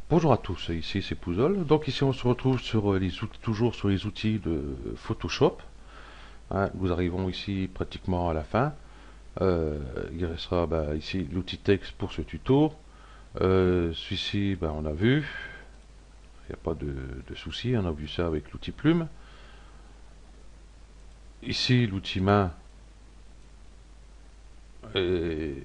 Bonjour à tous, ici c'est Pouzol. Donc ici on se retrouve sur toujours sur les outils de Photoshop. Hein. Nous arrivons ici pratiquement à la fin. Il restera ici l'outil texte pour ce tuto. Celui-ci, on a vu. Il n'y a pas de souci, on a vu ça avec l'outil plume. Ici l'outil main et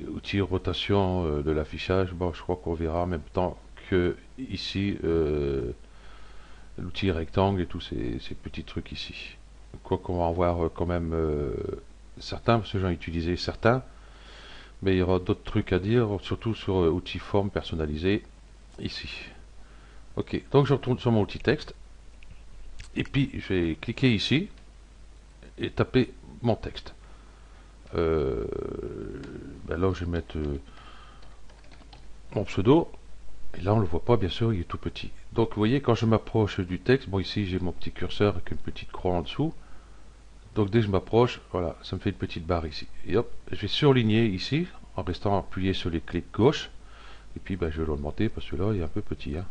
outil rotation de l'affichage. Bon, je crois qu'on verra en même temps que ici l'outil rectangle et tous ces petits trucs ici. Quoi qu'on va en voir quand même certains, parce que j'en ai utilisé certains, mais il y aura d'autres trucs à dire, surtout sur outils forme personnalisé ici. Ok, donc je retourne sur mon outil texte, et puis je vais cliquer ici et taper mon texte. Là je vais mettre mon pseudo, et là on ne le voit pas bien sûr, il est tout petit. Donc vous voyez quand je m'approche du texte, bon ici j'ai mon petit curseur avec une petite croix en dessous. Donc dès que je m'approche, voilà, ça me fait une petite barre ici. Et hop, je vais surligner ici, en restant appuyé sur les clics gauche. Et puis je vais l'augmenter parce que là il est un peu petit. Hein.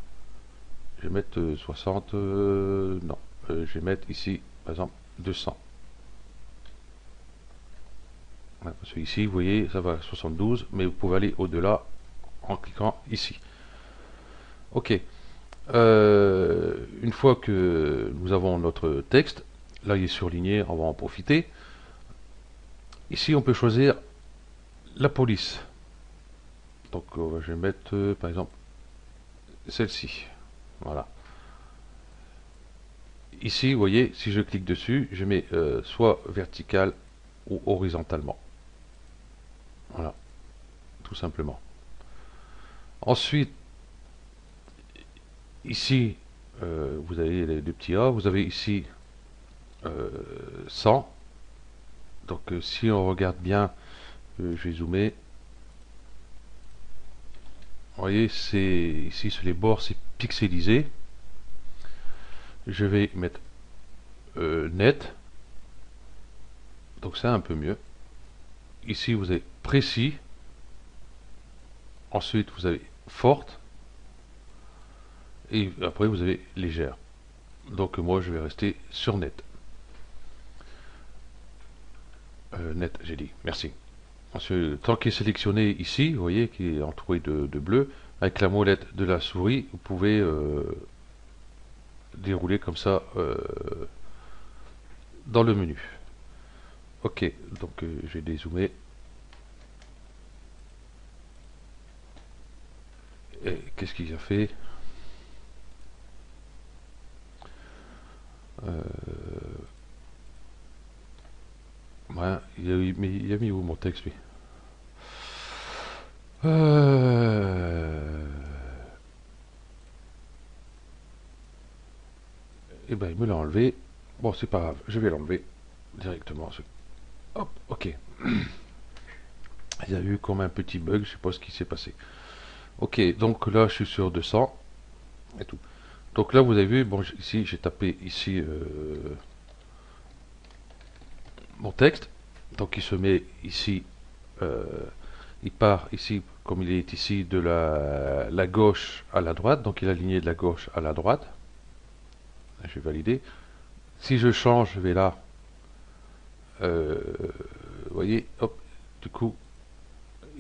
Je vais mettre 60, non, je vais mettre ici, par exemple, 200. Voilà, parce que ici, vous voyez, ça va à 72, mais vous pouvez aller au-delà en cliquant ici. Ok. Une fois que nous avons notre texte, là il est surligné, on va en profiter. Ici, on peut choisir la police. Donc je vais mettre par exemple celle-ci. Voilà. Ici, vous voyez, si je clique dessus, je mets soit vertical ou horizontalement. Voilà, tout simplement. Ensuite, ici, vous avez les petits A. Vous avez ici 100. Donc si on regarde bien, je vais zoomer. Vous voyez, c'est ici sur les bords, c'est pixelisé. Je vais mettre net. Donc c'est un peu mieux. Ici, vous avez précis. Ensuite, vous avez forte. Et après, vous avez légère. Donc moi, je vais rester sur net. Net, j'ai dit. Merci. Ensuite, tant qu'il est sélectionné ici, vous voyez, qui est entouré de bleu, avec la molette de la souris, vous pouvez dérouler comme ça dans le menu. Ok, donc je vais dézoomer. Et qu'est-ce qu'il a fait? Ouais, il a mis où mon texte, lui? Eh ben, il me l'a enlevé. Bon, c'est pas grave, je vais l'enlever directement. Hop, ok. Il y a eu comme un petit bug, je sais pas ce qui s'est passé. Ok, donc là, je suis sur 200 et tout. Donc là, vous avez vu, bon, ici, j'ai tapé ici mon texte. Donc il se met ici, euh, il part ici, comme il est ici, de la gauche à la droite. Donc il est aligné de la gauche à la droite. Je vais valider. Si je change, je vais là. Vous voyez, hop, du coup,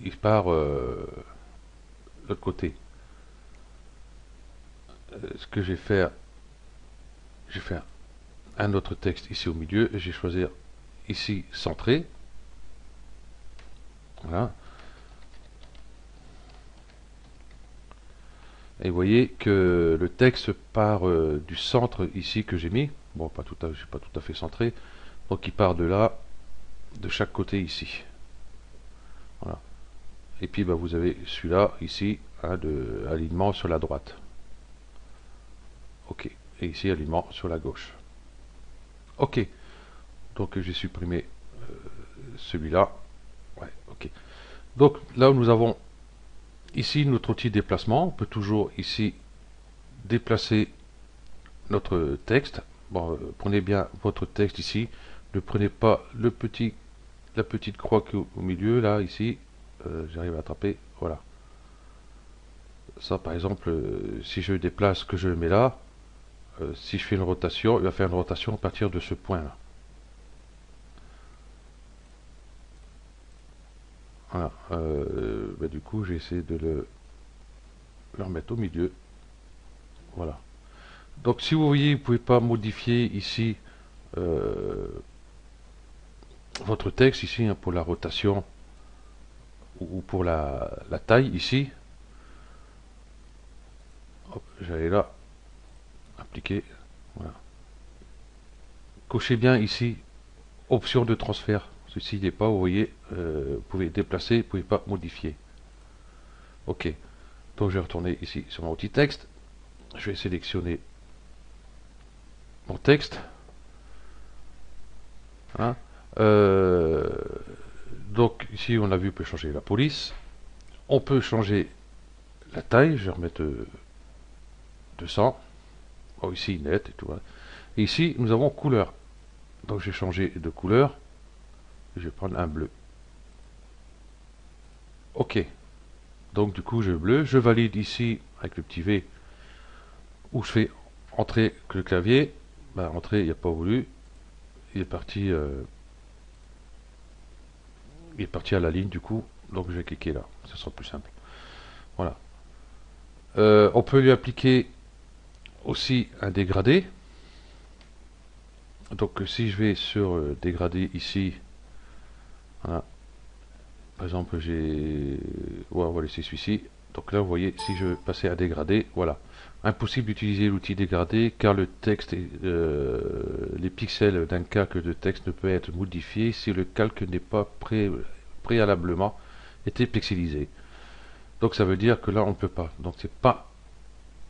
il part de l'autre côté. Ce que je vais faire, je vais faire un autre texte ici au milieu. Et je vais choisir ici centré. Voilà. Et vous voyez que le texte part du centre ici que j'ai mis. Bon, pas tout à fait centré. Donc il part de là, de chaque côté ici. Voilà. Et puis vous avez celui-là ici, hein, de alignement sur la droite. Ok. Et ici, alignement sur la gauche. Ok. Donc j'ai supprimé celui-là. Ouais, ok. Donc là nous avons ici notre outil déplacement. On peut toujours ici déplacer notre texte. Bon, prenez bien votre texte ici. Ne prenez pas la petite croix qui est au milieu, là, ici. J'arrive à attraper. Voilà. Ça, par exemple, si je déplace, que je le mets là, si je fais une rotation, il va faire une rotation à partir de ce point-là. Voilà. Bah, du coup, j'ai essayé de le remettre au milieu. Voilà. Donc, si vous voyez, vous ne pouvez pas modifier ici votre texte, ici, hein, pour la rotation ou pour la taille, ici. J'allais là, appliquer. Voilà. Cochez bien ici, option de transfert. Ceci n'est pas, vous voyez, vous pouvez déplacer, vous ne pouvez pas modifier. Ok. Donc je vais retourner ici sur mon outil texte. Je vais sélectionner mon texte. Hein. Donc ici on a vu, on peut changer la police. On peut changer la taille. Je vais remettre 200. Oh, ici net et tout. Hein. Et ici nous avons couleur. Donc je vais changer de couleur. Je vais prendre un bleu. Ok. Donc du coup je bleu. Je valide ici avec le petit V où je fais entrer que le clavier. Ben, entrer, il n'a pas voulu. Il est parti à la ligne du coup, donc je vais cliquer là, ce sera plus simple. Voilà. On peut lui appliquer aussi un dégradé. Donc si je vais sur dégradé ici, voilà. Par exemple j'ai... Ouais, on va laisser celui-ci. Donc là vous voyez, si je passais à dégradé, voilà. Impossible d'utiliser l'outil dégradé car le texte les pixels d'un calque de texte ne peuvent être modifiés si le calque n'est pas préalablement été pixelisé. Donc ça veut dire que là on ne peut pas. Donc c'est pas,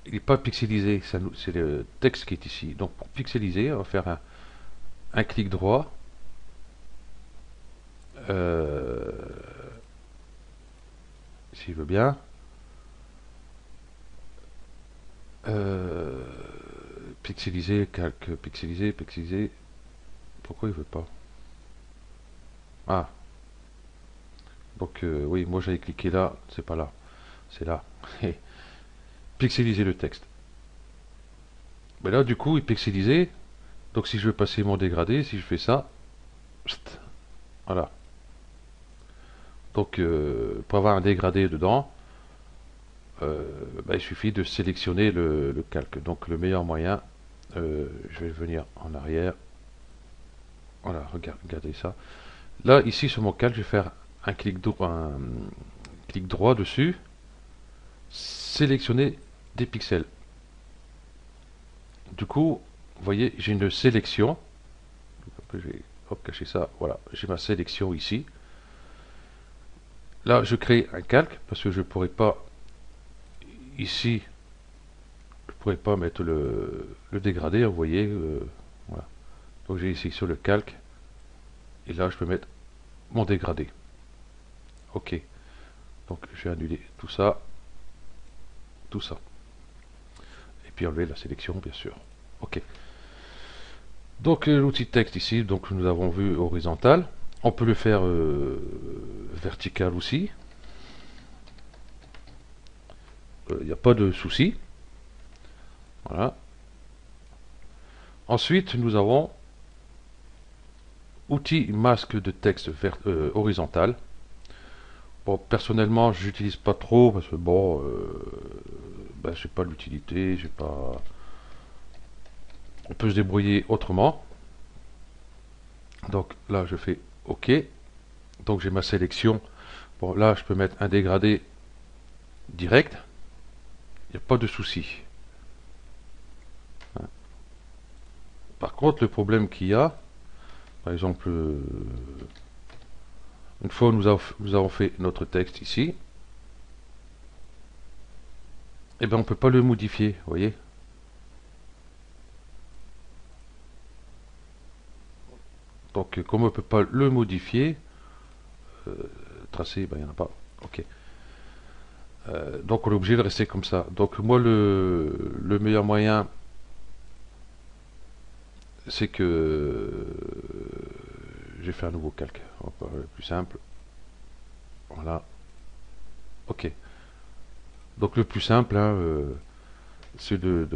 il n'est pas pixelisé, c'est le texte qui est ici. Donc pour pixeliser, on va faire un clic droit. Euh, S'il veut bien. Euh, Pixeliser, calque, pixeliser, pixeliser. Pourquoi il veut pas? Ah, donc oui, moi j'avais cliqué là, c'est pas là, c'est là. Pixeliser le texte. Mais là du coup il est pixelisé. Donc si je veux passer mon dégradé, si je fais ça, voilà. Donc pour avoir un dégradé dedans, bah, il suffit de sélectionner le calque. Donc le meilleur moyen, je vais venir en arrière. Voilà, regardez ça. Là, ici sur mon calque, je vais faire un clic droit dessus, sélectionner des pixels. Du coup, vous voyez, j'ai une sélection. Je vais cacher ça. Voilà, j'ai ma sélection ici. Là, je crée un calque parce que je ne pourrais pas ici, je pourrais pas mettre le dégradé. Vous voyez, voilà. Donc j'ai ici sur le calque et là, je peux mettre mon dégradé. Ok. Donc je vais annuler tout ça, tout ça. Et puis enlever la sélection, bien sûr. Ok. Donc l'outil texte ici, donc nous avons vu horizontal. On peut le faire vertical aussi. Il n'y a pas de souci. Voilà. Ensuite, nous avons outil masque de texte horizontal. Bon, personnellement, je n'utilise pas trop parce que bon, ben, j'ai pas l'utilité, j'ai pas. On peut se débrouiller autrement. Donc là, je fais OK. Donc j'ai ma sélection. Bon, là, je peux mettre un dégradé direct. Il n'y a pas de souci. Par contre, le problème qu'il y a, par exemple, une fois nous avons fait notre texte ici, et bien on ne peut pas le modifier, vous voyez. Donc comme on ne peut pas le modifier, tracé, ben, il n'y en a pas. Ok. Donc on est obligé de rester comme ça. Donc moi le meilleur moyen c'est que j'ai fait un nouveau calque. On va faire le plus simple. Voilà. Ok. Donc le plus simple, hein, c'est un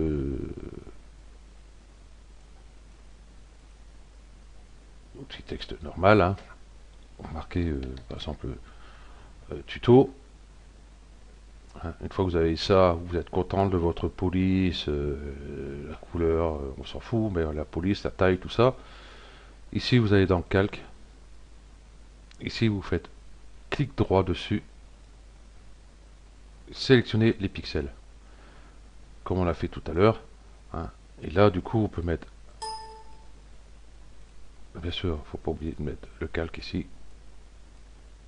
petit texte normal, hein, marqué par exemple tuto. Hein. Une fois que vous avez ça, vous êtes content de votre police, la couleur, on s'en fout, mais la police, la taille, tout ça. Ici, vous allez dans calque. Ici, vous faites clic droit dessus, sélectionnez les pixels, comme on l'a fait tout à l'heure. Hein. Et là, du coup, on peut mettre, bien sûr, il ne faut pas oublier de mettre le calque ici.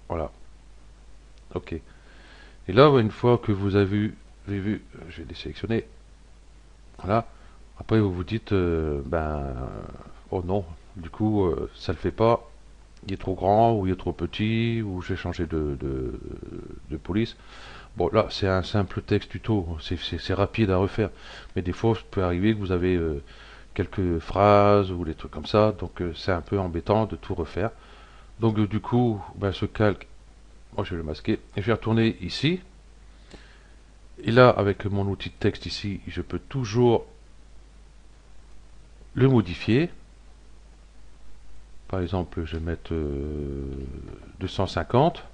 Voilà. OK. Et là, une fois que vous avez vu, je vais désélectionner. Voilà. Après, vous vous dites, oh non, du coup, ça le fait pas. Il est trop grand, ou il est trop petit, ou j'ai changé de police. Bon, là, c'est un simple texte tuto, c'est rapide à refaire. Mais des fois, ça peut arriver que vous avez quelques phrases ou des trucs comme ça, donc c'est un peu embêtant de tout refaire. Donc, du coup, ce calque, moi je vais le masquer, et je vais retourner ici. Et là, avec mon outil de texte ici, je peux toujours le modifier. Par exemple, je vais mettre 250.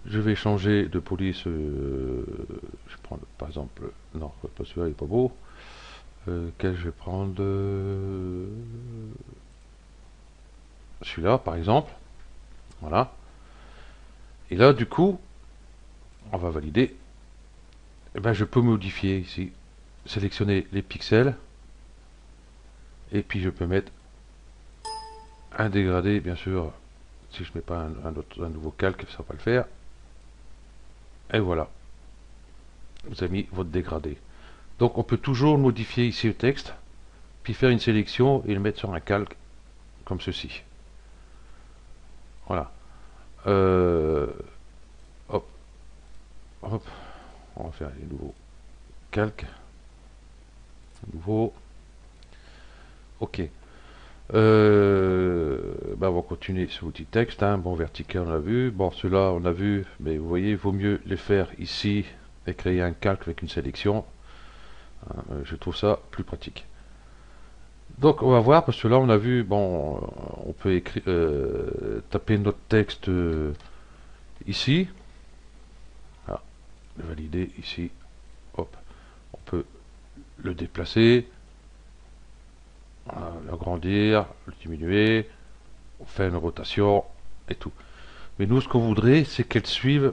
Je vais changer de police. Je prends par exemple. Non, pas celui-là, il est pas beau. Quel je vais prendre celui-là, par exemple. Voilà. Et là, du coup, on va valider. Et ben, je peux modifier ici. Sélectionner les pixels. Et puis, je peux mettre un dégradé, bien sûr. Si je ne mets pas un nouveau calque, ça va pas le faire. Et voilà. Vous avez mis votre dégradé. Donc on peut toujours modifier ici le texte, puis faire une sélection et le mettre sur un calque, comme ceci. Voilà. Hop. Hop. On va faire les nouveaux calques. Nouveau. OK. On va continuer sur l'outil texte. Hein. Bon, vertical, on a vu. Bon, ceux-là, on a vu. Mais vous voyez, il vaut mieux les faire ici et créer un calque avec une sélection. Hein, je trouve ça plus pratique. Donc on va voir, parce que là on a vu, bon, on peut écrire, taper notre texte ici. Ah, le valider ici. Hop. On peut le déplacer, l'agrandir, le diminuer. On fait une rotation et tout. Mais nous, ce qu'on voudrait, c'est qu'elle suive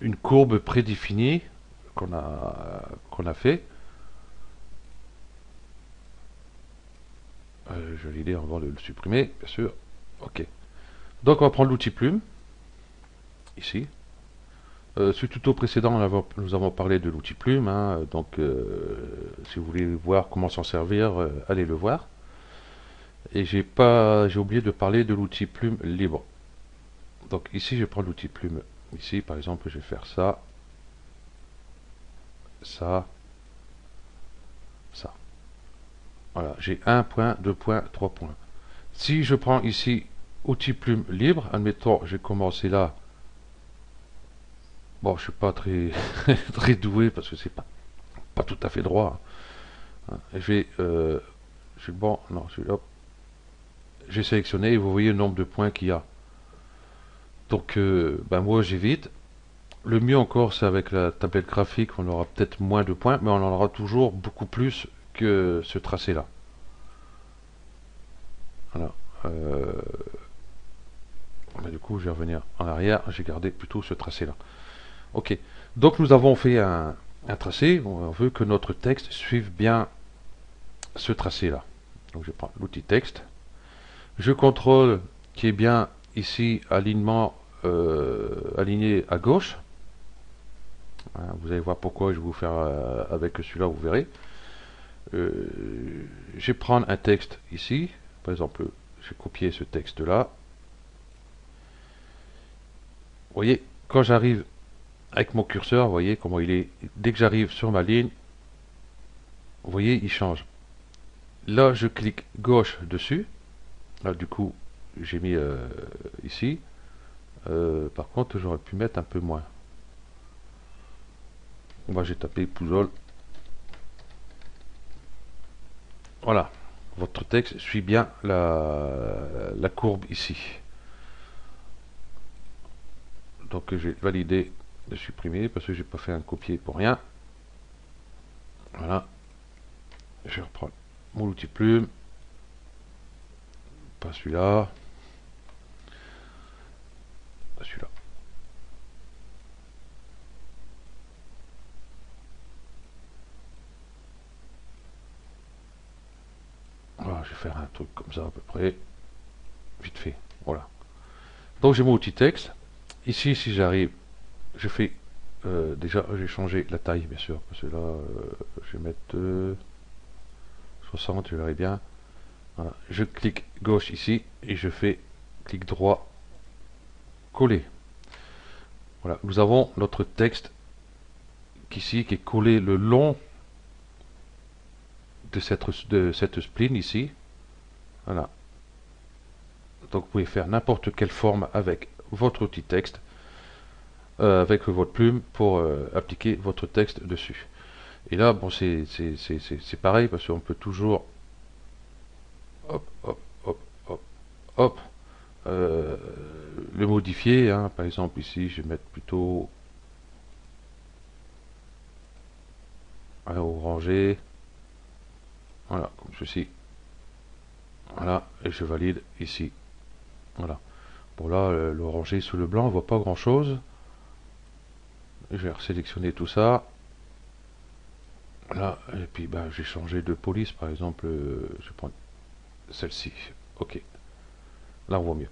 une courbe prédéfinie qu'on a fait. Je vais l'idée avant de le supprimer, bien sûr. OK. Donc on va prendre l'outil plume, ici. Ce tuto précédent, nous avons parlé de l'outil plume, hein, donc si vous voulez voir comment s'en servir, allez le voir. Et j'ai oublié de parler de l'outil plume libre. Donc ici, je prends l'outil plume. Ici, par exemple, je vais faire ça, ça, ça. Voilà, j'ai 1 point, 2 points, 3 points. Si je prends ici outil plume libre, admettons, j'ai commencé là. Bon, je suis pas très très doué parce que c'est pas tout à fait droit. Hein. Bon, non, hop, j'ai sélectionné et vous voyez le nombre de points qu'il y a. Donc, moi j'évite. Le mieux encore, c'est avec la tablette graphique, on aura peut-être moins de points, mais on en aura toujours beaucoup plus que ce tracé-là. Voilà. Du coup, je vais revenir en arrière. J'ai gardé plutôt ce tracé-là. Ok. Donc, nous avons fait un tracé. On veut que notre texte suive bien ce tracé-là. Donc, je prends l'outil texte. Je contrôle qui est bien ici alignement aligné à gauche. Vous allez voir pourquoi je vais vous faire avec celui-là, vous verrez. Je vais prendre un texte ici. Par exemple, je vais copier ce texte-là. Vous voyez, quand j'arrive avec mon curseur, vous voyez comment il est. Dès que j'arrive sur ma ligne, vous voyez, il change. Là, je clique gauche dessus. Là, du coup, j'ai mis ici. Par contre, j'aurais pu mettre un peu moins. Moi j'ai tapé Pouzol. Voilà, votre texte suit bien la courbe ici. Donc je vais valider de supprimer parce que j'ai pas fait un copier pour rien. Voilà, je reprends mon outil plume, pas celui-là, pas celui-là. Voilà, je vais faire un truc comme ça à peu près, vite fait. Voilà. Donc j'ai mon outil texte. Ici, si j'arrive, je fais déjà, j'ai changé la taille, bien sûr, parce que là, je vais mettre 60, je verrai bien. Voilà. Je clique gauche ici et je fais clic droit, coller. Voilà, nous avons notre texte ici qui est collé le long de cette spline ici. Voilà. Donc vous pouvez faire n'importe quelle forme avec votre outil texte, avec votre plume pour appliquer votre texte dessus. Et là, bon, c'est pareil parce qu'on peut toujours hop, hop, hop, hop, hop, le modifier. Hein. Par exemple, ici, je vais mettre plutôt un orangé. Voilà, comme ceci. Voilà, et je valide ici. Voilà. Bon, là, l'orangé sous le blanc, on voit pas grand chose. Je vais resélectionner tout ça. Là, et puis ben, j'ai changé de police, par exemple, je vais prendre celle-ci. Ok, là on voit mieux.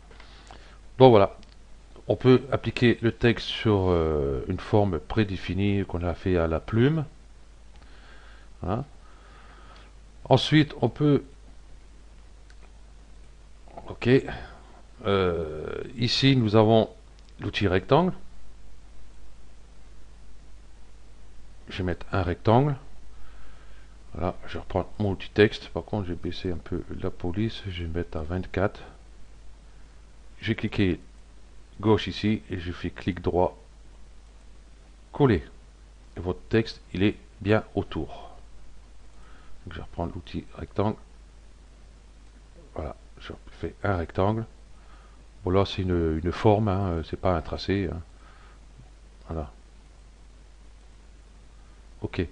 Bon voilà, on peut appliquer le texte sur une forme prédéfinie qu'on a fait à la plume. Hein. Ensuite, on peut... Ok, ici nous avons l'outil rectangle. Je vais mettre un rectangle. Voilà, je reprends mon outil texte. Par contre, j'ai baissé un peu la police. Je vais mettre à 24. J'ai cliqué gauche ici et je fais clic droit, coller. Et votre texte, il est bien autour. Donc, je vais reprendre l'outil rectangle. Voilà, je fais un rectangle. Bon là, c'est une forme, hein, c'est pas un tracé. Hein. Voilà. Ok.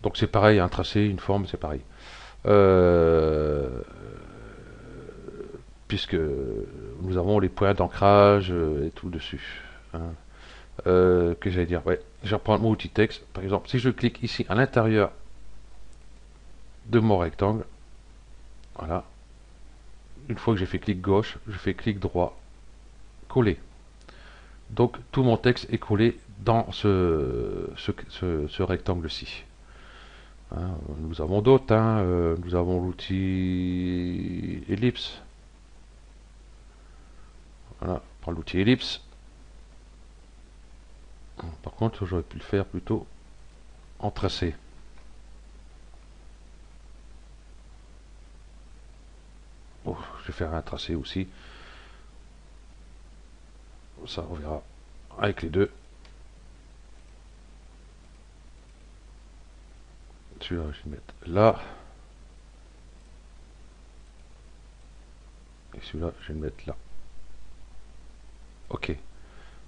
Donc c'est pareil, un tracé, une forme, c'est pareil. Puisque nous avons les points d'ancrage et tout dessus. Hein. Que j'allais dire, ouais, je reprends mon outil texte. Par exemple, si je clique ici à l'intérieur de mon rectangle, voilà. Une fois que j'ai fait clic gauche, je fais clic droit, coller. Donc tout mon texte est collé dans ce rectangle-ci. Hein, nous avons d'autres, hein, nous avons l'outil ellipse. Voilà, prends l'outil ellipse. Par contre, j'aurais pu le faire plutôt en tracé. Oh, je vais faire un tracé aussi. Ça, on verra avec les deux. Celui-là, je vais le mettre là. Et celui-là, je vais le mettre là. Ok.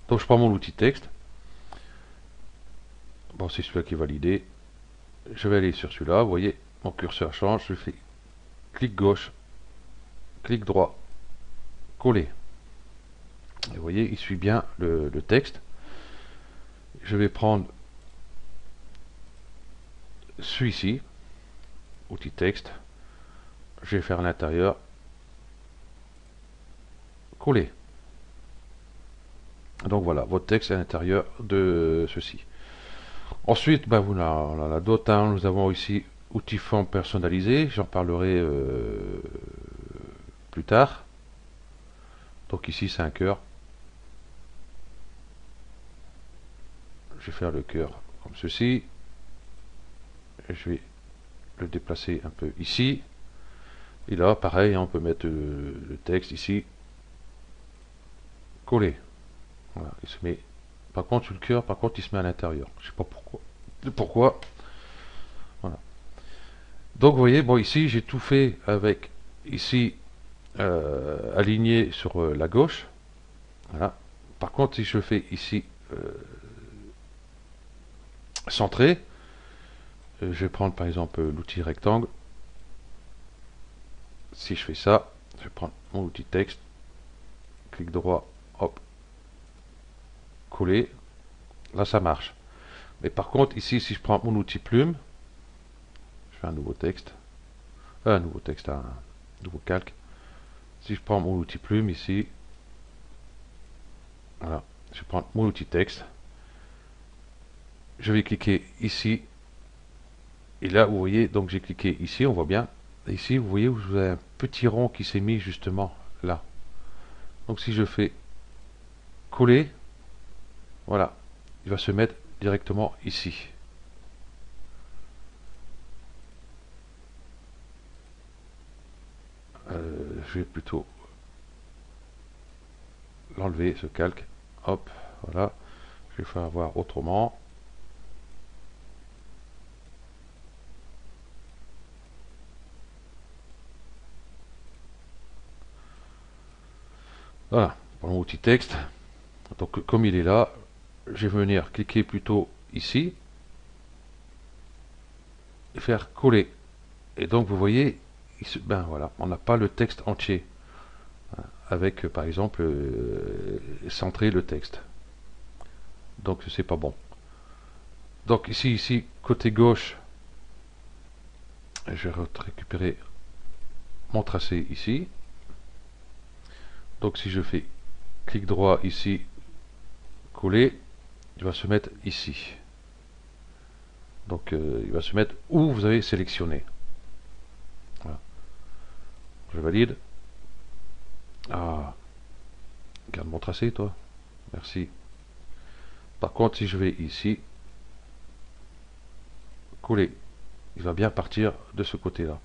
Donc, je prends mon outil texte. Bon, c'est celui-là qui est validé. Je vais aller sur celui-là. Vous voyez, mon curseur change. Je fais clic gauche, clic droit, coller. Et vous voyez, il suit bien le texte. Je vais prendre celui-ci, outil texte. Je vais faire à l'intérieur, coller. Donc voilà, votre texte est à l'intérieur de ceci. Ensuite, ben, on en a d'autres. Hein. Nous avons ici outil forme personnalisé. J'en parlerai plus tard. Donc ici, c'est un cœur. Je vais faire le cœur comme ceci. Et je vais le déplacer un peu ici. Et là, pareil, on peut mettre le texte ici. Coller. Voilà, il se met. Par contre, sur le cœur, par contre, il se met à l'intérieur. Je sais pas pourquoi. pourquoi. Voilà. Donc vous voyez, bon ici j'ai tout fait avec ici aligné sur la gauche. Voilà. Par contre, si je fais ici centré, je vais prendre par exemple l'outil rectangle. Si je fais ça, je vais prendre mon outil texte, clic droit, hop, coller. Là, ça marche. Mais par contre, ici, si je prends mon outil plume, je fais un nouveau texte, un nouveau calque. Si je prends mon outil plume ici, voilà, je prends mon outil texte, je vais cliquer ici, et là, vous voyez, donc j'ai cliqué ici, on voit bien. Et ici, vous voyez, vous avez un petit rond qui s'est mis justement là. Donc si je fais coller, voilà, il va se mettre directement ici. Je vais plutôt l'enlever, ce calque. Hop, voilà. Je vais faire voir autrement. Voilà, pour mon outil texte. Donc comme il est là, je vais venir cliquer plutôt ici et faire coller. Et donc vous voyez, ben voilà, on n'a pas le texte entier avec par exemple centrer le texte. Donc c'est pas bon. Donc ici côté gauche, je vais récupérer mon tracé ici. Donc si je fais clic droit ici, coller, il va se mettre ici. Donc il va se mettre où vous avez sélectionné. Voilà. Je valide. Ah, garde mon tracé toi. Merci. Par contre, si je vais ici, coller, il va bien partir de ce côté-là.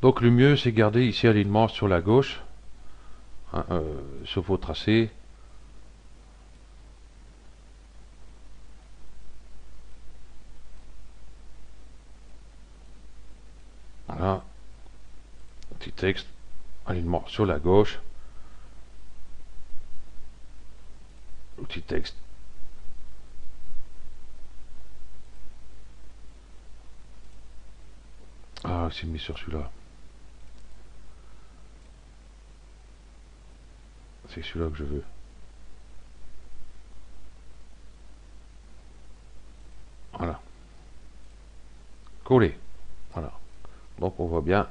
Donc le mieux, c'est garder ici alignement sur la gauche, hein, sur vos tracés. Voilà. Petit texte, alignement sur la gauche. Petit texte. Ah, c'est mis sur celui-là. C'est celui-là que je veux. Voilà. Coller. Voilà. Donc on voit bien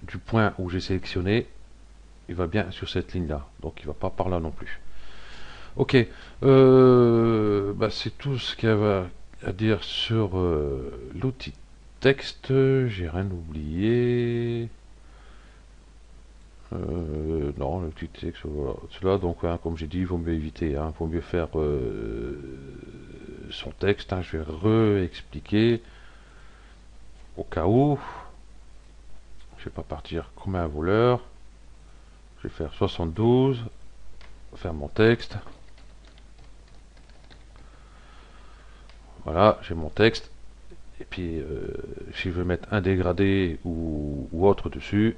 du point où j'ai sélectionné, il va bien sur cette ligne-là. Donc il ne va pas par là non plus. Ok. Bah, c'est tout ce qu'il y avait à dire sur l'outil texte. J'ai rien oublié. Non, le petit texte, voilà. Cela, donc, hein, comme j'ai dit, il vaut mieux éviter. Il vaut mieux faire son texte. Je vais réexpliquer au cas où. Je vais pas partir comme un voleur. Je vais faire 72. Faire mon texte. Voilà, j'ai mon texte. Et puis, si je veux mettre un dégradé ou autre dessus,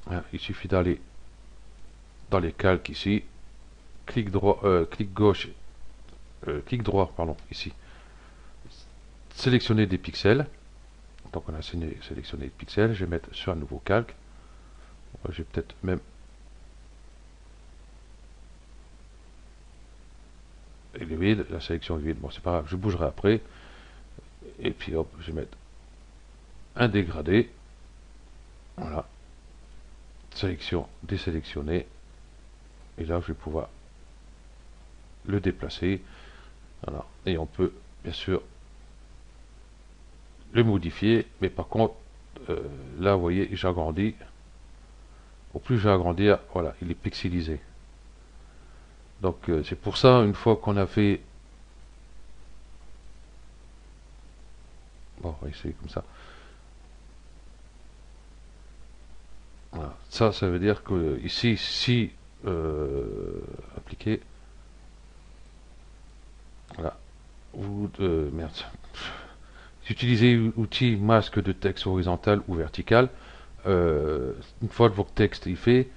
hein, il suffit d'aller dans les calques ici, clic droit, clic gauche, clic droit, pardon, ici, sélectionner des pixels. Donc on a sélectionné des pixels, je vais mettre sur un nouveau calque. Je vais peut-être même il est vide, la sélection est vide, bon c'est pas grave, je bougerai après. Et puis hop, je vais mettre un dégradé. Voilà. Sélection, désélectionner. Et là je vais pouvoir le déplacer. Voilà. Et on peut bien sûr le modifier, mais par contre là vous voyez j'agrandis. Au plus j'agrandis, voilà, il est pixelisé. Donc c'est pour ça, une fois qu'on a fait, bon on va essayer comme ça. Voilà. Ça veut dire que ici, si appliqué, voilà, Merde. Utilisez l'outil masque de texte horizontal ou vertical. Une fois que votre texte est fait,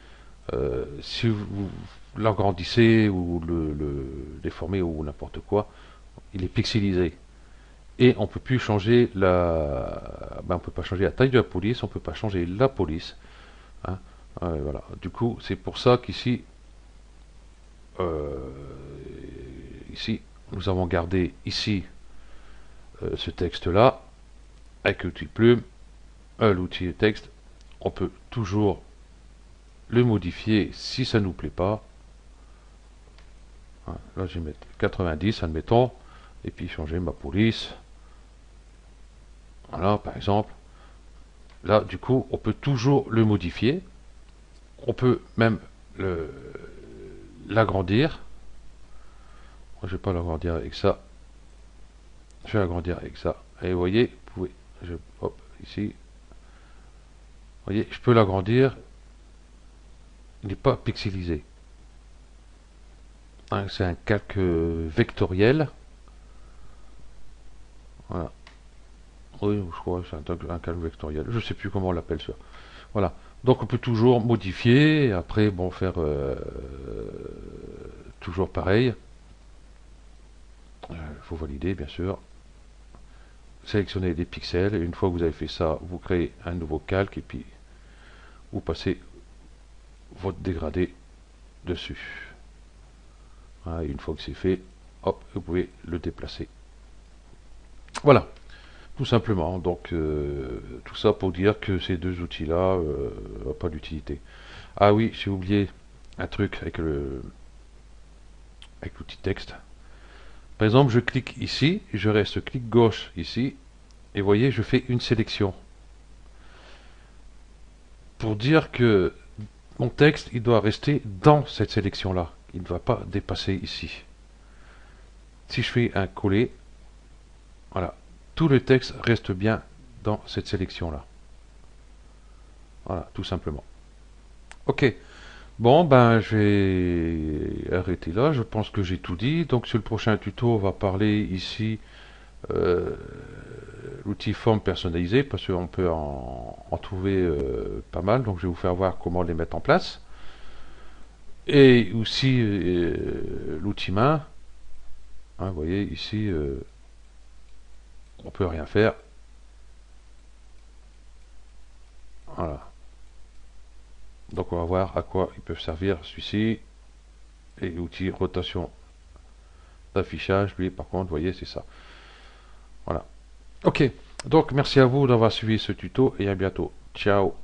si vous l'agrandissez ou le déformez ou n'importe quoi, il est pixelisé. Et on peut plus changer on peut pas changer la taille de la police, on peut pas changer la police. Hein. Voilà. Du coup, c'est pour ça qu'ici, euh, ici, nous avons gardé ici ce texte-là avec l'outil plume, l'outil texte. On peut toujours le modifier si ça nous plaît pas. Hein, là, je vais mettre 90, admettons, et puis changer ma police. Voilà, par exemple. Là, du coup, on peut toujours le modifier. On peut même l'agrandir. Je vais pas l'agrandir avec ça. Je vais l'agrandir avec ça. Et vous voyez, vous pouvez, hop, ici. Vous voyez, je peux l'agrandir. Il n'est pas pixelisé. Hein, c'est un calque vectoriel. Voilà. Oui, je crois que c'est un calque vectoriel. Je ne sais plus comment on l'appelle ça. Voilà. Donc on peut toujours modifier. Et après, bon, faire toujours pareil. Il faut valider, bien sûr. Sélectionnez des pixels. Et une fois que vous avez fait ça, vous créez un nouveau calque. Et puis, vous passez votre dégradé dessus. Voilà, et une fois que c'est fait, hop, vous pouvez le déplacer. Voilà. Tout simplement, donc tout ça pour dire que ces deux outils-là n'ont pas d'utilité. Ah oui, j'ai oublié un truc avec l'outil texte. Par exemple, je clique ici, je reste clic gauche ici, et vous voyez, je fais une sélection. Pour dire que mon texte, il doit rester dans cette sélection-là. Il ne va pas dépasser ici. Si je fais un coller, voilà, tout le texte reste bien dans cette sélection-là. Voilà, tout simplement. Ok. Bon, ben, je vais arrêter là. Je pense que j'ai tout dit. Donc, sur le prochain tuto, on va parler ici euh, l'outil forme personnalisée parce qu'on peut en trouver pas mal. Donc, je vais vous faire voir comment les mettre en place. Et aussi l'outil main. Hein, vous voyez, ici, on peut rien faire. Voilà. Donc, on va voir à quoi ils peuvent servir celui-ci. Et l'outil rotation d'affichage, lui, par contre, vous voyez, c'est ça. Voilà. Ok. Donc, merci à vous d'avoir suivi ce tuto et à bientôt. Ciao.